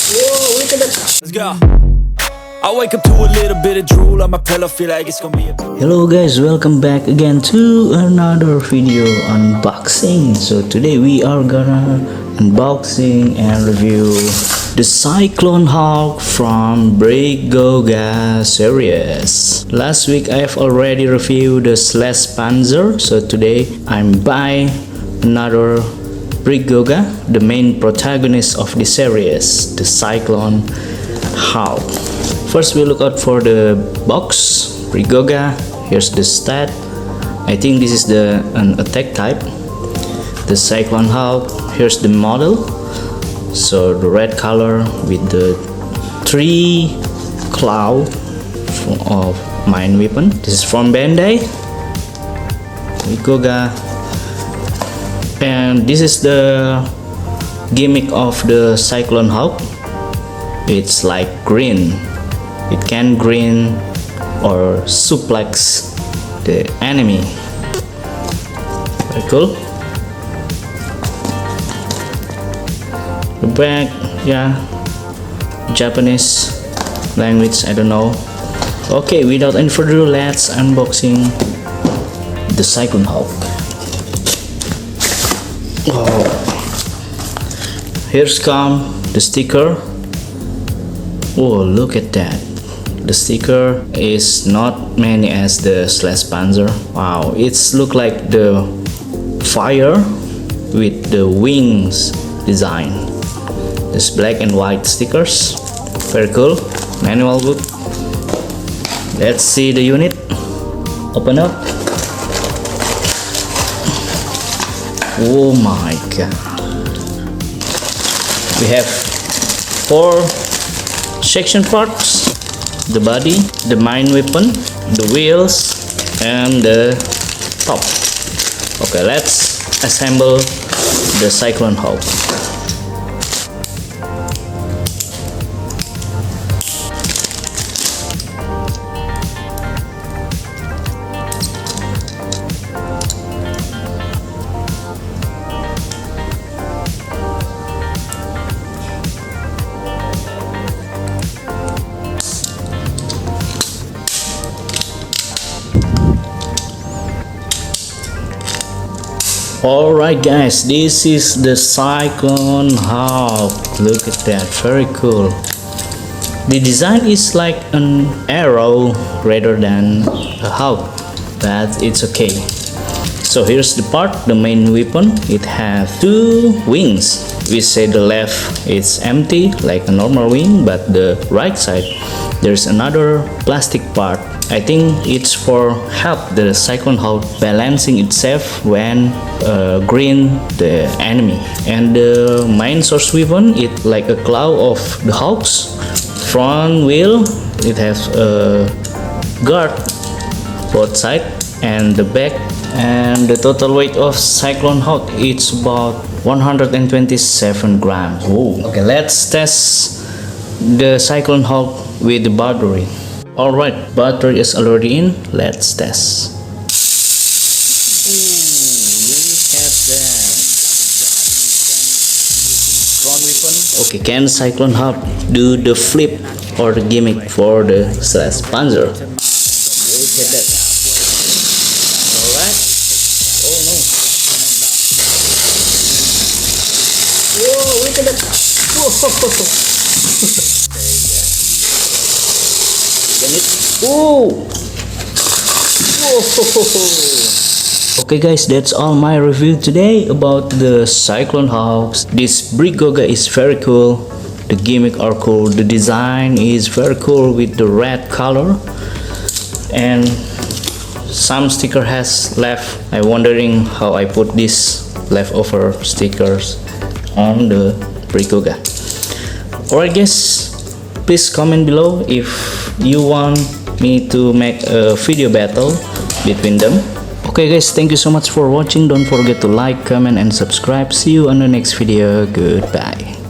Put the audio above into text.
Whoa, look at that. Let's go. I wake up to a little bit of drool on my pillow, feel like it's gonna be a... Hello guys, welcome back again to another video unboxing. So today we are gonna unboxing and review the Cyclone Hawk from Beyblade series. Last week I've already reviewed the Slash Panzer, so today I'm buying another Beyblade, the main protagonist of the series, the Cyclone Hawk. First we look out for the box. Beyblade, here's the stat. I think this is an attack type. The Cyclone Hawk, here's the model. So the red color with the 3 claw of mine weapon. This is from Bandai. Beyblade. And this is the gimmick of the Cyclone Hawk. It's like green. It can green or suplex the enemy. Very cool. The back, yeah, Japanese language, I don't know. Okay, without any further ado, let's unboxing the Cyclone Hawk. Oh. Here's come the sticker. Oh, look at that. The sticker is not many as the Slash Panzer. Wow, it's look like the fire with the wings design. This black and white stickers. Very cool. Manual book. Let's see the unit. Open up. Oh my god. We have 4 section parts: the body, the mine weapon, the wheels, and the top. Okay, let's assemble the Cyclone Hawk. Alright guys, this is the Cyclone Hawk. Look at that, very cool. The design is like an arrow rather than a hawk, but it's okay. So here's the part, the main weapon. It has 2 wings. We say the left is empty like a normal wing, but the right side there's another plastic part. I think it's for help the Cyclone Hawk balancing itself when green the enemy. And the main source weapon, it like a claw of the hawks. Front wheel, it has a guard both side and the back. And the total weight of Cyclone Hawk, it's about 127 grams. Whoa. Okay, let's test the Cyclone Hawk with the battery. Alright, battery is already in. Let's test. Ooh, look at that. Front weapon. Okay, can Cyclone Hawk do the flip or the gimmick for the Slash Panzer? Look at that. Alright. Oh no. Whoa, look at that. Whoa. Oh. Okay guys, that's all my review today about the Cyclone Hawks. This Beyblade is very cool. The gimmick are cool. The design is very cool with the red color. And some sticker has left. I'm wondering how I put this leftover stickers on the Beyblade. Alright guys, please comment below if you want me to make a video battle between them. Okay guys, thank you so much for watching. Don't forget to like, comment, and subscribe. See you on the next video. Goodbye.